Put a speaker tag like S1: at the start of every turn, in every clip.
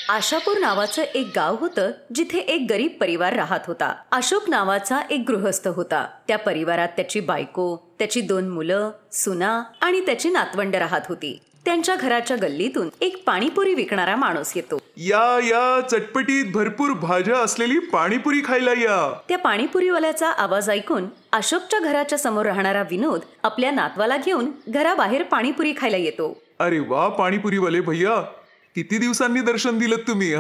S1: आशापूर नावाचं एक गाव होतं जिथे एक गरीब परिवार राहत होता. अशोक नावाचा एक गृहस्थ होता. त्या परिवारात त्याची बायको, त्याची 2 मुलं, सुना आणि त्याची नातवंड राहत होती. त्यांच्या घराच्या गल्लीतून एक पाणीपुरी विकणारा माणूस येतो.
S2: या या चटपटीत भरपूर भाज्या असलेली पाणीपुरी खायला या.
S1: त्या पाणीपुरीवाल्याचा आवाज ऐकून अशोकच्या घराच्या समोर राहणारा विनोद आपल्या नातवाला घेऊन घराबाहेर पाणीपुरी खायला येतो.
S2: अरे वा पाणीपुरीवाले भैया, किती दिवसांनी दर्शन दिलं तुम्ही.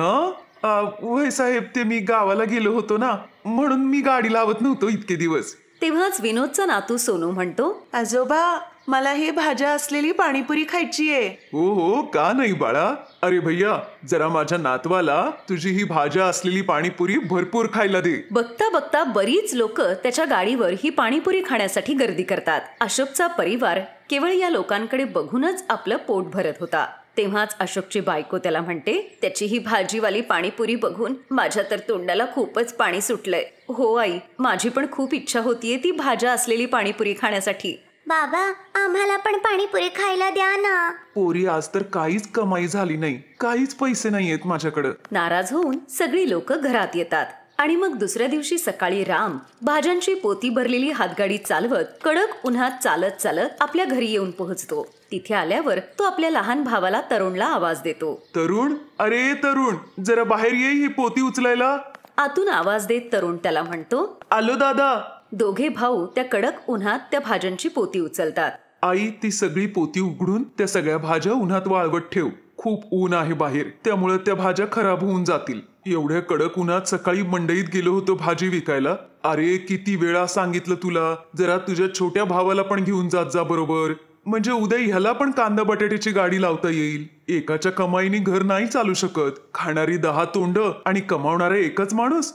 S2: वय साहेब, ते मी गावाला गेलो होतो ना, म्हणून मी गाडी लावत नव्हतो इतके दिवस.
S1: तेव्हाच विनोदचा नातू सोनू म्हणतो,
S3: आजोबा, मला हे भाज्या असलेली पाणीपुरी खायची आहे.
S2: हो, का नाही बाळा. अरे भैया, जरा माझ्या नातवाला तुझी ही भाज्या असलेली पाणीपुरी भरपूर खायला दे.
S1: बघता बघता बरीच लोक त्याच्या गाडीवर ही पाणीपुरी खाण्यासाठी गर्दी करतात. अशोकचा परिवार केवळ या लोकांकडे बघूनच आपलं पोट भरत होता. तेव्हाच अशोकची बायको त्याला म्हणते, त्याची ही भाजीवाली पाणीपुरी बघून माझ्या तर तोंडाला खूपच पाणी सुटलंय. हो आई, माझी पण खूप इच्छा होतीये ती भाज्या असलेली पाणीपुरी खाण्यासाठी.
S4: बाबा, आम्हाला पण पाणीपुरी खायला द्या ना.
S2: पोरी, आज तर काहीच कमाई झाली नाही, काहीच पैसे नाहीयेत माझ्याकडे.
S1: नाराज होऊन सगळी लोक घरात येतात आणि मग दुसऱ्या दिवशी सकाळी राम भाज्यांची पोती भरलेली हातगाडी चालवत कडक उन्हात चालत चालत आपल्या घरी येऊन पोहोचतो. तिथे आल्यावर तो आपल्या लहान भावाला तरुणला आवाज देतो.
S2: तरुण, अरे तरुण, जरा बाहेर ये ही पोती उचलायला.
S1: आतून आवाज देत तरुण त्याला म्हणतो,
S2: आलो दादा.
S1: दोघे भाऊ त्या कडक उन्हात त्या भाज्यांची पोती उचलतात.
S2: आई, ती सगळी पोती उघडून त्या सगळ्या भाज्या उन्हात वाळवत ठेव. खूप ऊन आहे बाहेर, त्यामुळे त्या भाज्या खराब होऊन जातील. एवढ्या कडक उन्हात सकाळी मंडईत गेलो होतो भाजी विकायला. अरे किती वेळा सांगितलं तुला, जरा तुझ्या छोट्या भावाला पण घेऊन जात जा बरोबर, म्हणजे उद्या ह्याला पण कांदा बटाट्याची गाडी लावता येईल. एकाच्या कमाईने घर नाही चालू शकत. खाणारी 10 तोंड आणि कमावणारा एकच माणूस.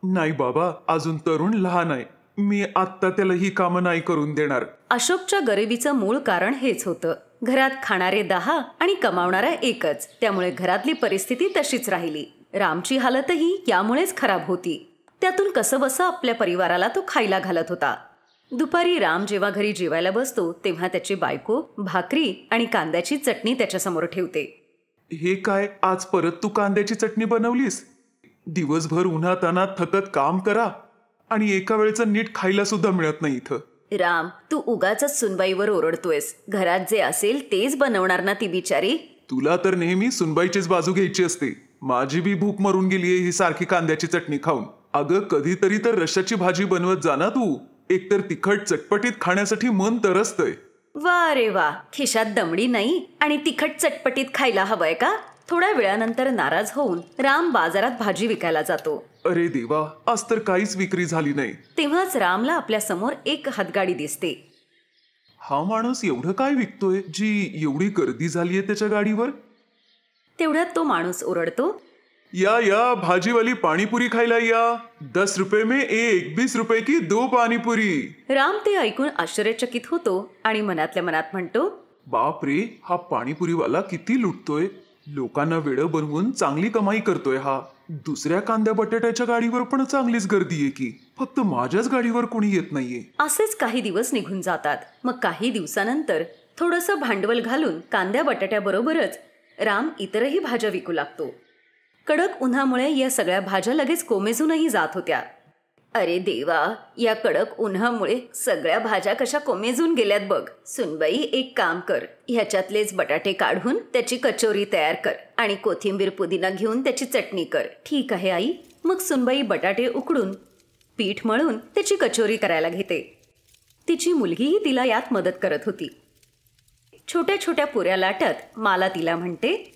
S2: नाही बाबा, अजून तरुण लहान आहे, मी आत्ता त्याला ही कामं नाही करून देणार.
S1: अशोकच्या गरिबीचं मूळ कारण हेच होतं. घरात खाणारे 10 आणि कमावणारा एकच, त्यामुळे घरातली परिस्थिती तशीच राहिली. रामची हालतही यामुळेच खराब होती. त्यातून कसंबसं आपल्या परिवाराला तो खायला घालत होता. दुपारी राम जेव्हा घरी जेवायला बसतो तेव्हा त्याची बायको भाकरी आणि कांद्याची चटणी त्याच्यासमोर ठेवते.
S2: हे काय, आज परत तू कांद्याची चटणी बनवलीस? दिवसभर उन्हातानात थकत काम करा आणि एका वेळेचं नीट खायला सुद्धा मिळत नाही इथं.
S1: राम, तू उगाचच सुनबाईवर ओरडतोयस. घरात जे असेल तेच बनवणार ना ती बिचारी.
S2: तुला तर नेहमी सुनबाईचीच बाजू घ्यायची असते. माझी बी भूक मरून गेलीये ही सारखी कांद्याची चटणी खाऊन. अगं, कधीतरी तर रश्श्याची भाजी बनवत जा ना तू. एकतर तिखट चटपटीत खाण्यासाठी मन तरसतंय.
S1: वा रे वा, खिशात दमडी नाही आणि तिखट चटपटीत खायला हवंय का? थोड्या वेळानंतर नाराज होऊन राम बाजारात भाजी विकायला जातो.
S2: अरे देवा, आज तर काहीच विक्री झाली नाही.
S1: तेव्हाच रामला आपल्या समोर एक हातगाडी दिसते.
S2: हा माणूस एवढं काय विकतोय जी एवढी गर्दी झालीये त्याच्या गाडीवर?
S1: तेवढ्यात तो माणूस ओरडतो,
S2: या या भाजीवाली पाणीपुरी खायला या. 10 रुपये में एक, 20 रुपये की 2 पाणीपुरी.
S1: राम ते ऐकून आश्चर्यचकित होतो आणि मनातल्या मनात म्हणतो,
S2: बाप रे, हा पाणीपुरीवाला किती लुटतोय. लोकांना वेडं बनवून चांगली कमाई करतोय हा. दुसऱ्या कांद्या बटाट्याच्या गाडीवर पण चांगलीच गर्दी आहे की, फक्त माझ्याच गाडीवर कोणी येत नाहीये.
S1: असेच काही दिवस निघून जातात. मग काही दिवसानंतर थोडंसं भांडवल घालून कांद्या बटाट्याबरोबरच राम इतरही भाज्या विकू लागतो. कडक उन्हामुळे या सगळ्या भाज्या लगेच कोमेजूनही जात होत्या. अरे देवा, या कडक उन्हामुळे सगळ्या भाज्या कशा कोमेजून गेल्यात बघ. सुनबाई, एक काम कर, ह्याच्यातलेच बटाटे काढून त्याची कचोरी तयार कर आणि कोथिंबीर पुदिना घेऊन त्याची चटणी कर. ठीक आहे आई. मग सुनबाई बटाटे उकडून पीठ मळून त्याची कचोरी करायला घेते. तिची मुलगीही तिला यात मदत करत होती. छोट्या छोट्या पुऱ्या लाटत माला तिला म्हणते,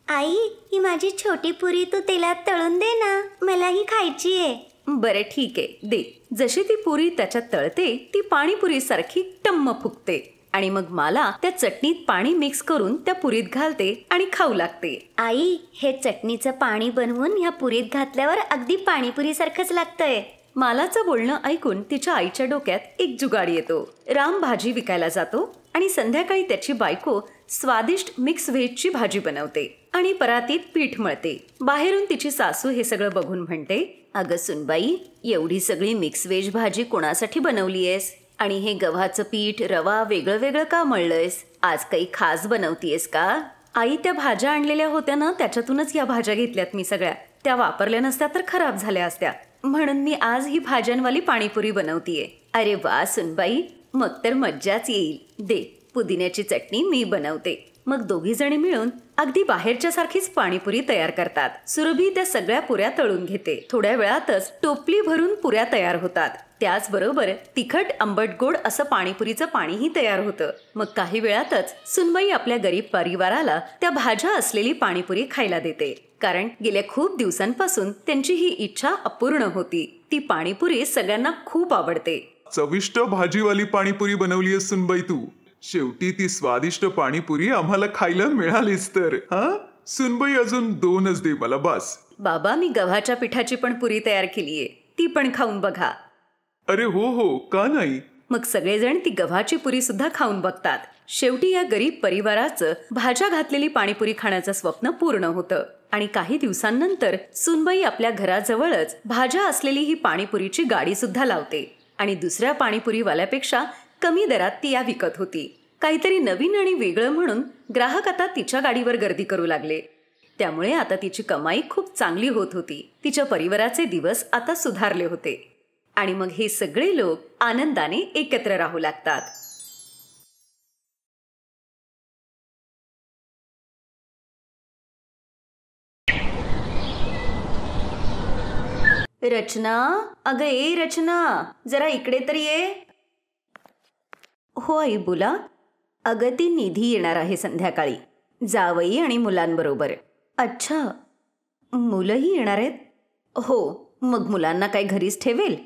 S4: आई, ही माझी छोटी पुरी तू तेलात तळून दे ना, मला ही खायची आहे.
S1: बरे ठीक आहे, दे. जशी ती पुरी त्याच्यात तळते ती पाणीपुरी सारखी टम्म फुगते आणि मग मला त्या चटणीत पाणी मिक्स करून त्या पुरीत घालते आणि खाऊ लागते.
S4: आई, हे चटणीचं पाणी बनवून ह्या पुरीत घातल्यावर अगदी पाणीपुरी सारखंच लागतंय.
S1: मालाचं बोलणं ऐकून तिच्या आईच्या डोक्यात एक जुगाड येतो. राम भाजी विकायला जातो आणि संध्याकाळी त्याची बायको स्वादिष्ट मिक्स व्हेजची भाजी बनवते आणि परातीत पीठ मळते. बाहेरून तिची सासू हे सगळं बघून म्हणते, अगं सुनबाई, एवढी सगळी मिक्स व्हेज भाजी कोणासाठी बनवलीयस? आणि हे गव्हाचं पीठ रवा वेगळं वेगळं का मळलंयस? आज काही खास बनवतीयस का? आई त्या भाज्या आणलेल्या होत्या ना, त्याच्यातूनच या भाज्या घेतल्यात मी सगळ्या. त्या वापरल्या नसत्या तर खराब झाल्या असत्या, म्हणून मी आज ही भाज्यांवाली पाणीपुरी बनवतीये. अरे वा सुनबाई, मग तर मज्जाच येईल. दे, पुदिन्याची चटणी मी बनवते. मग दोघी जणी मिळून अगदी बाहेरच्या सारखीच पाणीपुरी तयार करतात. सुरभी त्या सगळ्या पुऱ्या तळून घेते. थोड्या वेळातच टोपली भरून पुऱ्या तयार होतात. त्याचबरोबर तिखट आंबट गोड असं पाणीपुरीचं पाणीही तयार होतं. मग काही वेळातच सुनबाई आपल्या गरीब परिवाराला त्या भाज्या असलेली पाणीपुरी खायला देते, कारण गेल्या खूप दिवसांपासून त्यांची ही इच्छा अपूर्ण होती. ती पाणीपुरी सगळ्यांना खूप आवडते.
S2: चविष्ट भाजीवाली पाणीपुरी बनवली आहेस सुनबाई तू. शेवटी ती स्वादिष्ट पाणीपुरी आम्हाला खायला मिळालीच तर. हा सुनबाई, अजून 2च दे मला बस.
S1: बाबा, मी गव्हाच्या पिठाची पण पुरी तयार केलीये, ती पण खाऊन बघा.
S2: अरे हो हो, का नाही.
S1: मग सगळेजण ती गव्हाची पुरी सुद्धा खाऊन बघतात. शेवटी या गरीब परिवाराचं भाज्या घातलेली पाणीपुरी खाण्याचं स्वप्न पूर्ण होतं. आणि काही दिवसांनंतर सुनबाई आपल्या घराजवळच भाज्या असलेली ही पाणीपुरीची गाडी सुद्धा लावते. आणि दुसऱ्या पाणीपुरीवाल्यापेक्षा कमी दरात ती या विकत होती. काहीतरी नवीन आणि वेगळं म्हणून ग्राहक आता तिच्या गाडीवर गर्दी करू लागले. त्यामुळे आता तिची कमाई खूप चांगली होत होती. तिच्या परिवाराचे दिवस आता सुधारले होते. आणि मग हे सगळे लोक आनंदाने एकत्र राहू लागतात. रचना, अगं ए रचना, जरा इकडे तर ये. हो आई, बोला. अगं ती निधी येणार आहे संध्याकाळी, जावई आणि मुलांबरोबर. अच्छा, मुलंही येणार आहेत? हो. मग मुलांना काय घरीच ठेवेल?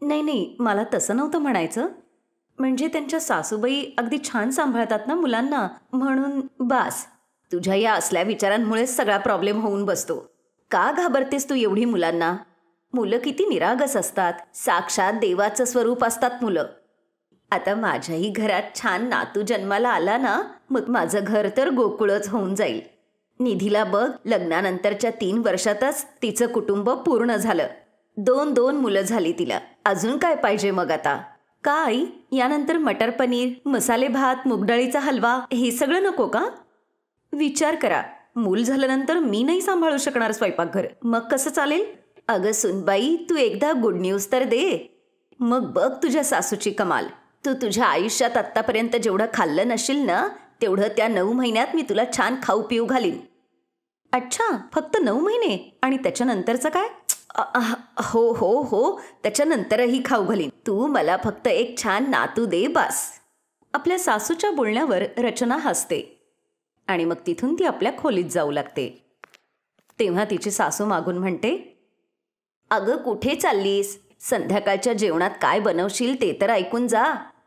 S1: नाही, मला तसं नव्हतं म्हणायचं. म्हणजे त्यांच्या सासूबाई अगदी छान सांभाळतात ना मुलांना, म्हणून. बास, तुझ्या या असल्या विचारांमुळेच सगळा प्रॉब्लेम होऊन बसतो. का घाबरतेस तू एवढी मुलांना? मुलं किती निरागस असतात, साक्षात देवाचं स्वरूप असतात मुलं. आता माझ्याही घरात छान नातू जन्माला आला ना, मग माझं घर तर गोकुळच होऊन जाईल. निधीला बघ, लग्नानंतरच्या 3 वर्षातच तिचं कुटुंब पूर्ण झालं. 2 मुलं झाली तिला. अजून काय पाहिजे मग आता? का आई, यानंतर मटर पनीर, मसाले भात, मुगडाळीचा हलवा हे सगळं नको का? विचार करा, मूल झाल्यानंतर मी नाही सांभाळू शकणार स्वयंपाकघर, मग कसं चालेल? अगं सुनबाई, तू एकदा गुड न्यूज तर दे. मग बघ तुझ्या सासूची कमाल. तू तुझ्या आयुष्यात आत्तापर्यंत जेवढं खाल्लं नशील ना, तेवढं त्या 9 महिन्यात मी तुला छान खाऊ पिऊ घालीन. अच्छा, फक्त 9 महिने? आणि त्याच्यानंतरचं काय? हो, त्याच्यानंतरही खाऊ घालीन. तू मला फक्त एक छान नातू दे बास. आपल्या सासूच्या बोलण्यावर रचना हसते आणि मग तिथून ती आपल्या खोलीत जाऊ लागते. तेव्हा तिची सासू मागून म्हणते, अगं कुठे चाललीस? संध्याकाळच्या जेवणात काय बनवशील ते तर ऐकून जा.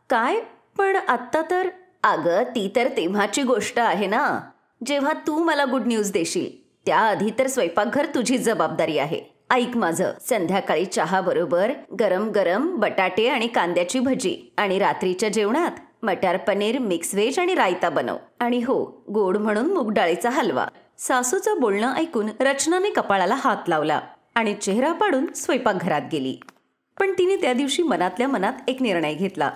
S1: काय? पण आत्ता तर. अगं ती तर तेव्हाची गोष्ट आहे ना, जेव्हा तू मला गुड न्यूज देशील. त्याआधी तर स्वयंपाकघर तुझी जबाबदारी आहे. ऐक माझं, संध्याकाळी चहा बरोबर गरम गरम बटाटे आणि कांद्याची भजी, आणि रात्रीच्या जेवणात मटार पनीर, मिक्स व्हेज आणि रायता बनव. आणि हो, गोड म्हणून मुगडाळीचा हलवा. सासूचं बोलणं ऐकून रचनाने कपाळाला हात लावला आणि चेहरा पाडून स्वयंपाकघरात गेली. पण तिने त्या दिवशी मनातल्या मनात एक निर्णय घेतला.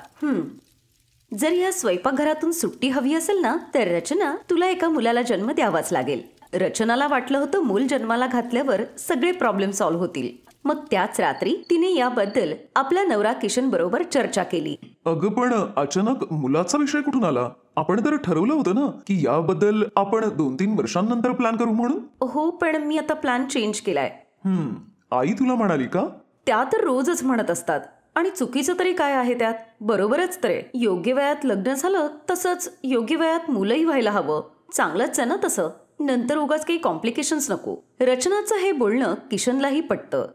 S1: जर या स्वयंपाकघरातून सुट्टी हवी असेल ना, तर रचना, तुला एका मुलाला जन्म द्यावाच लागेल. रचनाला वाटलं होतं मूल जन्माला घातल्यावर सगळे प्रॉब्लेम सॉल्व्ह होतील. मग त्याच रात्री तिने याबद्दल आपला नवरा किशन बरोबर चर्चा केली.
S2: अगं पण अचानक मुलाचा विषय कुठून आला? आपण तर ठरवलं होतं ना की याबद्दल आपण 2-3 वर्षांनंतर प्लॅन करू म्हणून.
S1: हो, पण मी आता प्लॅन चेंज केलाय.
S2: आई तुला म्हणाली का?
S1: त्या तर रोजच म्हणत असतात. आणि चुकीचं तरी काय आहे त्यात? बरोबरच तर आहे. योग्य वयात लग्न झालं, तसंच योग्य वयात मुलंही व्हायला हवं. चांगलंच आहे ना तसं. नंतर उगाच काही कॉम्प्लिकेशन्स नको. रचनाचं हे बोलणं किशनलाही पटतं.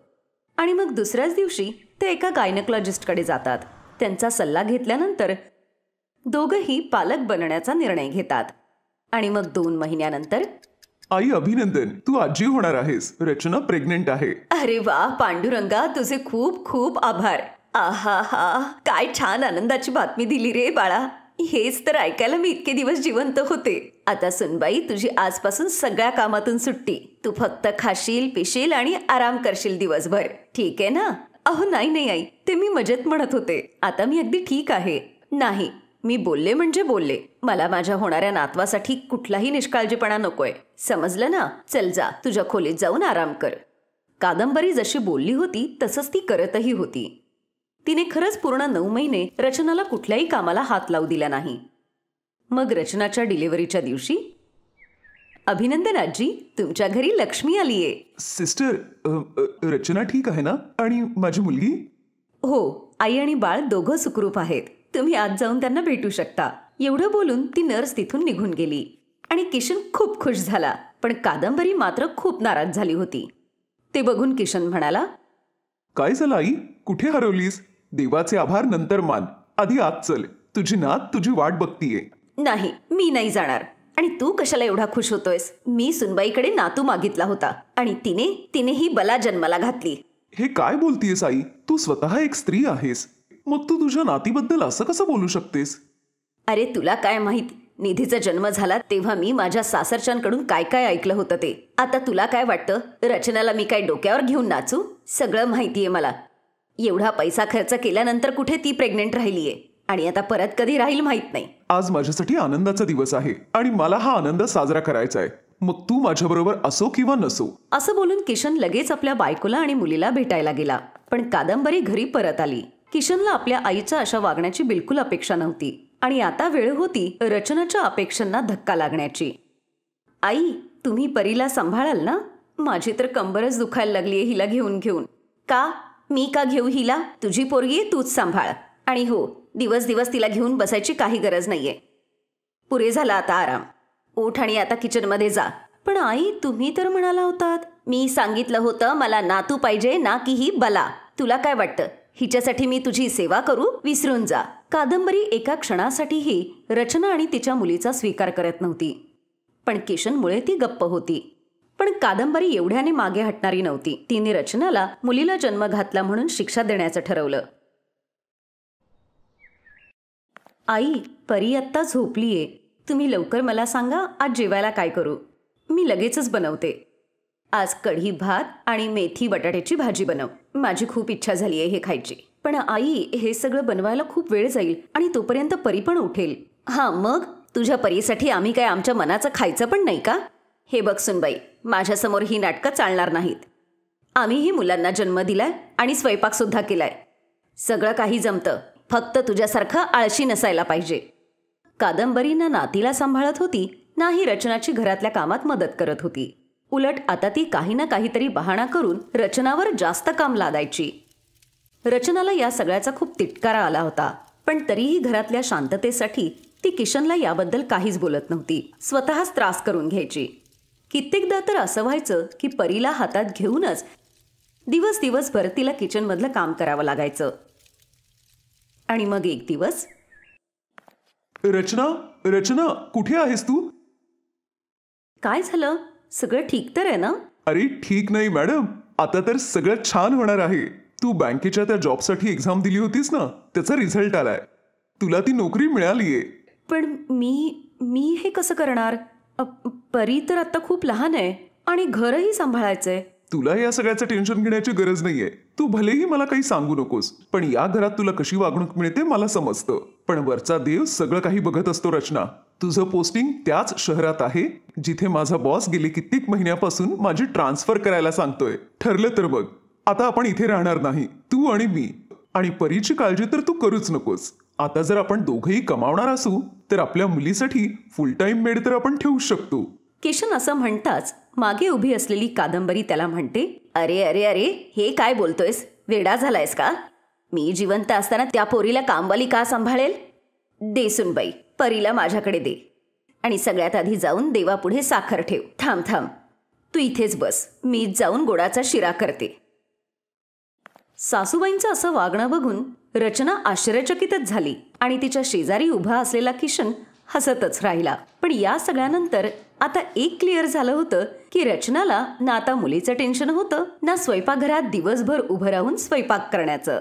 S1: आणि मग दुसऱ्याच दिवशी ते एका गायनकोलॉजिस्टकडे जातात. त्यांचा सल्ला घेतल्यानंतर दोघंही पालक बनण्याचा निर्णय घेतात. आणि मग 2 महिन्यानंतर,
S2: आई अभिनंदन, तू आजी होणार आहेस. रचना प्रेग्नेंट आहे.
S1: अरे वा पांडुरंगा, तुझे खूप खूप आभार. आहा, काय छान आनंदाची बातमी दिली रे बाळा. हेच तर ऐकायला मी इतके दिवस जिवंत होते. आता सुनबाई, तुझी आजपासून सगळ्या कामातून सुट्टी. तू फक्त खाशील, पिशील आणि आराम करशील दिवसभर. ठीक आहे ना? अहो नाही आई, ते मी मजेत म्हणत होते. आता मी अगदी ठीक आहे. नाही, मी बोलले म्हणजे बोलले. मला माझ्या होणाऱ्या नातवासाठी कुठलाही निष्काळजीपणा नकोय. समजलं ना? चल जा, तुझ्या खोलीत जाऊन आराम कर. कादंबरी जशी बोलली होती तसंच ती करतही होती. तिने खरंच पूर्ण 9 महिने रचनाला कुठल्याही कामाला हात लावू दिला नाही. मग रचनाच्या डिलिव्हरीच्या दिवशी, अभिनंदन आजी, तुमच्या घरी लक्ष्मी आलीये.
S2: सिस्टर, रचना ठीक आहे ना? आणि माझी मुलगी?
S1: हो, आई आणि बाळ दोघं सुखरूप आहेत. तुम्ही आज जाऊन त्यांना भेटू शकता. एवढं बोलून ती नर्स तिथून निघून गेली आणि किशन खूप खुश झाला. पण कादंबरी मात्र खूप नाराज झाली होती. ते बघून किशन म्हणाला,
S2: काय झालं आई? कुठे हरवलीस? देवाचे आभार नंतर मान, आधी आत चल. तुझी नात तुझी वाट बघतीये.
S1: नाही, मी नाही जाणार. आणि तू कशाला एवढा खुश होतोयस? मी सुनबाईकडे नातू मागितला होता आणि तिने ही बला जन्माला घातली.
S2: हे काय बोलतीयस आई? तू स्वतः एक स्त्री आहेस, मग तू तुझ्या नातीबद्दल असं कसं बोलू शकतेस?
S1: अरे तुला काय माहित, निधीचा जन्म झाला तेव्हा मी माझ्या सासरच्यांकडून काय काय ऐकलं होतं ते. आता तुला काय वाटतं, रचनाला मी काय डोक्यावर घेऊन नाचू? सगळं माहितीये मला. एवढा पैसा खर्च केल्यानंतर कुठे ती प्रेग्नेंट राहिलीये आणि आता परत कधी राहील माहित नाही.
S2: आज माझ्यासाठी आनंदाचा दिवस आहे आणि मला हा आनंद साजरा करायचा आहे. मग तू माझ्याबरोबर असो किंवा नसो.
S1: असं बोलून किशन लगेच आपल्या बायकोला आणि मुलीला भेटायला गेला. पण कादंबरी घरी परत आली. किशनला आपल्या आईच्या अशा वागण्याची बिलकुल अपेक्षा नव्हती आणि आता वेळ होती रचनाच्या अपेक्षांना धक्का लागण्याची. आई, तुम्ही परीला सांभाळाल ना? माझी तर कंबरच दुखायला लागलीये हिला घेऊन घेऊन. का? मी का घेऊ हिला? तुझी पोरगी तूच सांभाळ. आणि हो, दिवस दिवस तिला घेऊन बसायची काही गरज नाहीये. पुरे झाला आता आराम. उठ आणि आता किचनमध्ये जा. पण आई, तुम्ही तर म्हणाला होतात. मी सांगितलं होतं मला नातू पाहिजे, ना की ही बला. तुला काय वाटतं, हिच्यासाठी मी तुझी सेवा करू? विसरून जा. कादंबरी एका क्षणासाठीही रचना आणि तिच्या मुलीचा स्वीकार करत नव्हती. पण किशनमुळे ती गप्प होती. पण कादंबरी एवढ्याने मागे हटणारी नव्हती. तिने रचनाला मुलीला जन्म घातला म्हणून शिक्षा देण्याचं ठरवलं. आई, परी आत्ता झोपलीये. तुम्ही लवकर मला सांगा आज जेवायला काय करू? मी लगेचच बनवते. आज कढी भात आणि मेथी बटाट्याची भाजी बनव. माझी खूप इच्छा झाली आहे हे खायची. पण आई, हे सगळं बनवायला खूप वेळ जाईल आणि तोपर्यंत परी पण उठेल. हां, मग तुझ्या परीसाठी आम्ही काय आमच्या मनाचं खायचं पण नाही का? हे बघ सुनबाई, माझ्यासमोर ही नाटकं चालणार नाहीत. आम्हीही मुलांना जन्म दिलाय आणि स्वयंपाकसुद्धा केलाय. सगळं काही जमतं, फक्त तुझ्यासारखं आळशी नसायला पाहिजे. कादंबरी ना नातीला सांभाळत होती, नाही रचनाची घरातल्या कामात मदत करत होती. उलट आता ती काही ना काहीतरी बहाणा करून रचनावर जास्त काम लादायची. रचनाला या सगळ्याचा खूप तिटकारा आला होता. पण तरीही घरातल्या शांततेसाठी ती किशनला याबद्दल काहीच बोलत नव्हती. स्वतःच त्रास करून घ्यायची. कित्येकदा तर असं व्हायचं की परीला हातात घेऊनच दिवसभर तिला किचनमधलं काम करावं लागायचं. आणि मग एक दिवस,
S2: रचना, रचना, कुठे आहेस तू?
S1: काय झालं? सगळं ठीक तर आहे ना?
S2: अरे ठीक नाही मॅडम, आता तर सगळं छान होणार आहे. तू बँकेच्या त्या जॉबसाठी एक्झाम दिली होतीस ना, त्याचा रिझल्ट आलाय. तुला ती नोकरी मिळालीये.
S1: पण मी हे कसं करणार? परी तर आता खूप लहान आहे आणि घरही सांभाळायचंय.
S2: तुला या सगळ्याचं टेन्शन घेण्याची गरज नाहीये. तू भलेही मला काही सांगू नकोस, पण या घरात तुला कशी वागणूक मिळते मला समजतं. पण वरचा देव सगळं काही बघत असतो रचना. तुझं पोस्टिंग त्याच शहरात आहे जिथे माझा बॉस गेले कित्येक महिन्यापासून माझी ट्रान्सफर करायला सांगतोय. ठरलं तर बघ, आता आपण इथे राहणार नाही, तू आणि मी. आणि परीची काळजी तर तू करूच नकोस. आता जर आपण दोघंही कमावणार असू तर आपल्या मुलीसाठी फुल टाइम मेड तर आपण ठेवू शकतो.
S1: किशन असं म्हणताच मागे उभी असलेली कादंबरी त्याला म्हणते, अरे अरे अरे, हे काय बोलतोयस? वेडा झालायस का? मी जिवंत असताना त्या पोरीला कामवाली का सांभाळेल? दे सुनबाई, परीला माझ्याकडे दे. आणि सगळ्यात आधी जाऊन देवापुढे साखर ठेव. थांब, तू इथेच बस, मीच जाऊन गोडाचा शिरा करते. सासूबाईंचं असं वागणं बघून रचना आश्चर्यचकितच झाली आणि तिच्या शेजारी उभा असलेला किशन हसतच राहिला. पण या सगळ्यानंतर आता एक क्लिअर झालं होतं की रचनाला ना आता मुलीचं टेन्शन होतं, ना स्वयंपाकघरात दिवसभर उभं राहून स्वयंपाक करण्याचं.